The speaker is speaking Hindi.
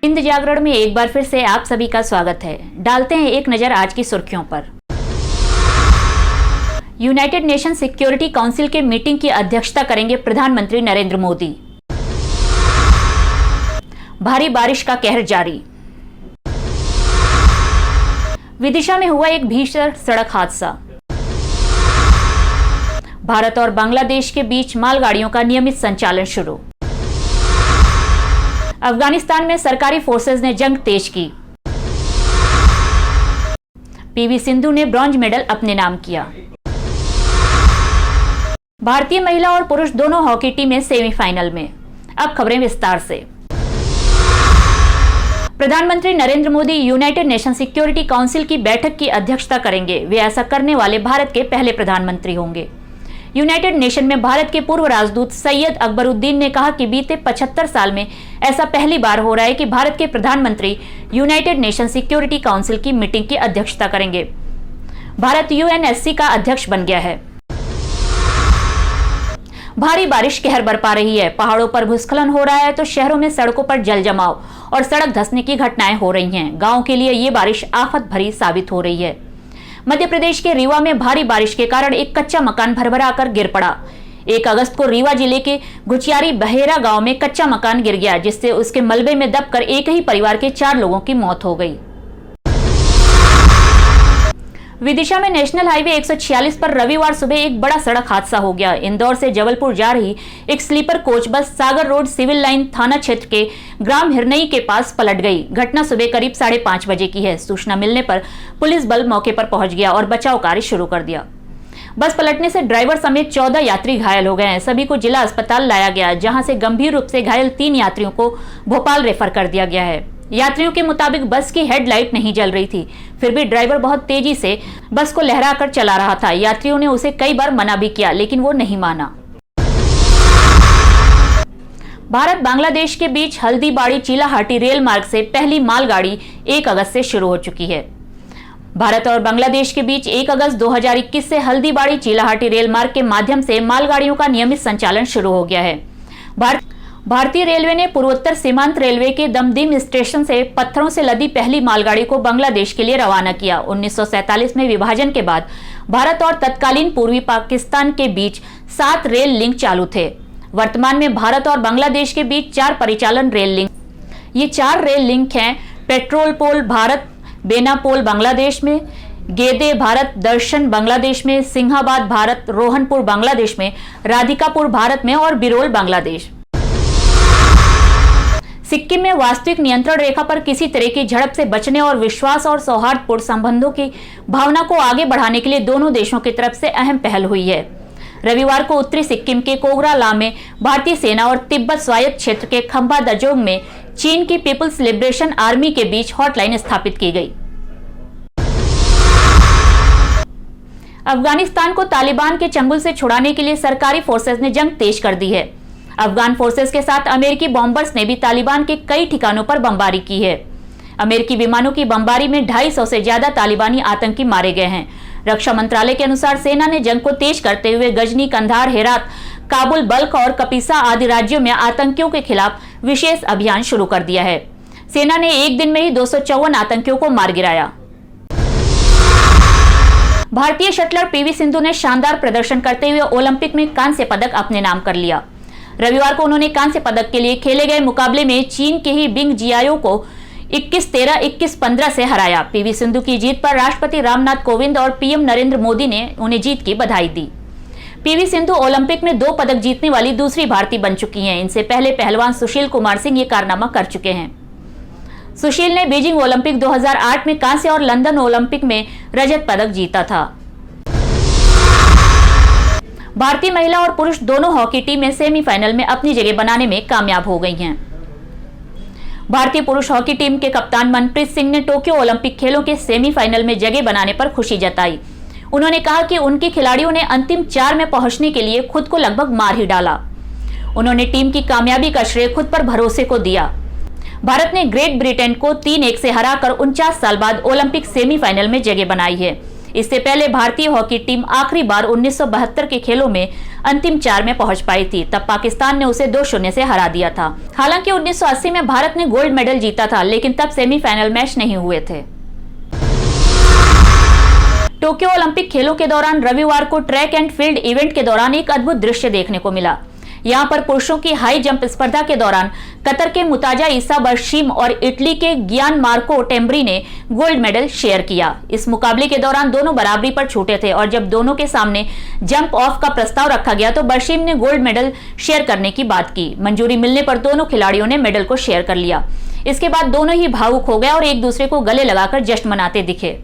हिंद जागरण में एक बार फिर से आप सभी का स्वागत है। डालते हैं एक नजर आज की सुर्खियों पर। यूनाइटेड नेशन सिक्योरिटी काउंसिल के मीटिंग की अध्यक्षता करेंगे प्रधानमंत्री नरेंद्र मोदी। भारी बारिश का कहर जारी। विदिशा में हुआ एक भीषण सड़क हादसा। भारत और बांग्लादेश के बीच मालगाड़ियों का नियमित संचालन शुरू। अफगानिस्तान में सरकारी फोर्सेज ने जंग तेज की। पीवी सिंधु ने ब्रॉन्ज मेडल अपने नाम किया। भारतीय महिला और पुरुष दोनों हॉकी टीमें सेमीफाइनल में। अब खबरें विस्तार से। प्रधानमंत्री Narendra Modi United nation security council की बैठक की अध्यक्षता करेंगे। वे ऐसा करने वाले भारत के पहले प्रधानमंत्री होंगे। यूनाइटेड नेशन में भारत के पूर्व राजदूत सैयद अकबरुद्दीन ने कहा कि बीते 75 साल में ऐसा पहली बार हो रहा है कि भारत के प्रधानमंत्री यूनाइटेड नेशन सिक्योरिटी काउंसिल की मीटिंग की अध्यक्षता करेंगे। भारत यूएनएससी का अध्यक्ष बन गया है। भारी बारिश कहर बरपा रही है। पहाड़ों पर भूस्खलन हो रहा है तो शहरों में सड़कों पर जल जमाव और सड़क धंसने की घटनाएं हो रही हैं। गांव के लिए ये बारिश आफत भरी साबित हो रही है। मध्य प्रदेश के रीवा में भारी बारिश के कारण एक कच्चा मकान भरभरा कर गिर पड़ा। 1 अगस्त को रीवा जिले के गुचियारी बहेरा गांव में कच्चा मकान गिर गया, जिससे उसके मलबे में दबकर एक ही परिवार के 4 लोगों की मौत हो गई। विदिशा में नेशनल हाईवे 146 पर रविवार सुबह एक बड़ा सड़क हादसा हो गया। इंदौर से जबलपुर जा रही एक स्लीपर कोच बस सागर रोड सिविल लाइन थाना क्षेत्र के ग्राम हिरनई के पास पलट गई। घटना सुबह करीब 5:30 बजे की है। सूचना मिलने पर पुलिस बल मौके पर पहुंच गया और बचाव कार्य शुरू कर दिया। बस पलटने से ड्राइवर समेत 14 यात्री घायल हो गए हैं। सभी को जिला अस्पताल लाया गया, जहां से गंभीर रूप से घायल 3 यात्रियों को भोपाल रेफर कर दिया गया है। यात्रियों के मुताबिक बस की हेडलाइट नहीं जल रही थी, फिर भी ड्राइवर बहुत तेजी से बस को लहराकर चला रहा था। यात्रियों ने उसे कई बार मना भी किया, लेकिन वो नहीं माना। भारत बांग्लादेश के बीच हल्दीबाड़ी चीलाहाटी रेल मार्ग से पहली मालगाड़ी 1 अगस्त से शुरू हो चुकी है। भारत और बांग्लादेश के बीच 1 अगस्त 2021 से हल्दीबाड़ी चीलाहाटी रेल मार्ग के माध्यम से मालगाड़ियों का नियमित संचालन शुरू हो गया है। भारतीय रेलवे ने पूर्वोत्तर सीमांत रेलवे के दमदीम स्टेशन से पत्थरों से लदी पहली मालगाड़ी को बांग्लादेश के लिए रवाना किया। 1947 में विभाजन के बाद भारत और तत्कालीन पूर्वी पाकिस्तान के बीच 7 रेल लिंक चालू थे। वर्तमान में भारत और बांग्लादेश के बीच 4 परिचालन रेल लिंक। ये 4 रेल लिंक हैं: पेट्रोलपोल भारत, बेनापोल बांग्लादेश में, गेदे भारत, दर्शन बांग्लादेश में, सिंहाबाद भारत, रोहनपुर बांग्लादेश में, राधिकापुर भारत में और बिरोल बांग्लादेश। सिक्किम में वास्तविक नियंत्रण रेखा पर किसी तरह की झड़प से बचने और विश्वास और सौहार्दपूर्ण संबंधों की भावना को आगे बढ़ाने के लिए दोनों देशों की तरफ से अहम पहल हुई है। रविवार को उत्तरी सिक्किम के कोगराला में भारतीय सेना और तिब्बत स्वायत्त क्षेत्र के खंबा दजोंग में चीन की पीपुल्स लिबरेशन आर्मी के बीच हॉटलाइन स्थापित की गई। अफगानिस्तान को तालिबान के चंगुल से छुड़ाने के लिए सरकारी फोर्सेज ने जंग तेज कर दी है। अफगान फोर्सेस के साथ अमेरिकी बॉम्बर्स ने भी तालिबान के कई ठिकानों पर बमबारी की है। अमेरिकी विमानों की बमबारी में 250 से ज्यादा तालिबानी आतंकी मारे गए हैं। रक्षा मंत्रालय के अनुसार सेना ने जंग को तेज करते हुए गजनी, कंधार, हेरात, काबुल, बल्ख और कपिसा आदि राज्यों में आतंकियों के खिलाफ विशेष अभियान शुरू कर दिया है। सेना ने एक दिन में ही 254 आतंकियों को मार गिराया। भारतीय शटलर पीवी सिंधु ने शानदार प्रदर्शन करते हुए ओलंपिक में कांस्य पदक अपने नाम कर लिया। रविवार को उन्होंने कांस्य पदक के लिए खेले गए मुकाबले में चीन के ही बिंग जियाओ को 21-13, 21-15 से हराया। पीवी सिंधु की जीत पर राष्ट्रपति रामनाथ कोविंद और पीएम नरेंद्र मोदी ने उन्हें जीत की बधाई दी। पीवी सिंधु ओलंपिक में 2 पदक जीतने वाली दूसरी भारतीय बन चुकी हैं। इनसे पहले पहलवान सुशील कुमार सिंह ये कारनामा कर चुके हैं। सुशील ने बीजिंग ओलंपिक 2008 में कांस्य और लंदन ओलंपिक में रजत पदक जीता था। भारतीय महिला और पुरुष दोनों हॉकी टीमें सेमीफाइनल में अपनी जगह बनाने में कामयाब हो गई हैं। भारतीय पुरुष हॉकी टीम के कप्तान मनप्रीत सिंह ने टोक्यो ओलंपिक खेलों के सेमीफाइनल में जगह बनाने पर खुशी जताई। उन्होंने कहा कि उनके खिलाड़ियों ने अंतिम 4 में पहुंचने के लिए खुद को लगभग मार ही डाला। उन्होंने टीम की कामयाबी का श्रेय खुद पर भरोसे को दिया। भारत ने ग्रेट ब्रिटेन को 3-1 से हराकर 49 साल बाद ओलंपिक सेमीफाइनल में जगह बनाई है। इससे पहले भारतीय हॉकी टीम आखिरी बार 1972 के खेलों में अंतिम 4 में पहुंच पाई थी। तब पाकिस्तान ने उसे 2-0 से हरा दिया था। हालांकि 1980 में भारत ने गोल्ड मेडल जीता था, लेकिन तब सेमीफाइनल मैच नहीं हुए थे। टोक्यो ओलंपिक खेलों के दौरान रविवार को ट्रैक एंड फील्ड इवेंट के दौरान एक अद्भुत दृश्य देखने को मिला। यहां पर पुरुषों की हाई जंप स्पर्धा के दौरान कतर के मुताजा ईसा बर्शीम और इटली के गियान मार्को टेम्ब्री ने गोल्ड मेडल शेयर किया। इस मुकाबले के दौरान दोनों बराबरी पर छूटे थे और जब दोनों के सामने जंप ऑफ का प्रस्ताव रखा गया तो बर्शीम ने गोल्ड मेडल शेयर करने की बात की। मंजूरी मिलने पर दोनों खिलाड़ियों ने मेडल को शेयर कर लिया। इसके बाद दोनों ही भावुक हो गए और एक दूसरे को गले लगाकर जश्न मनाते दिखे।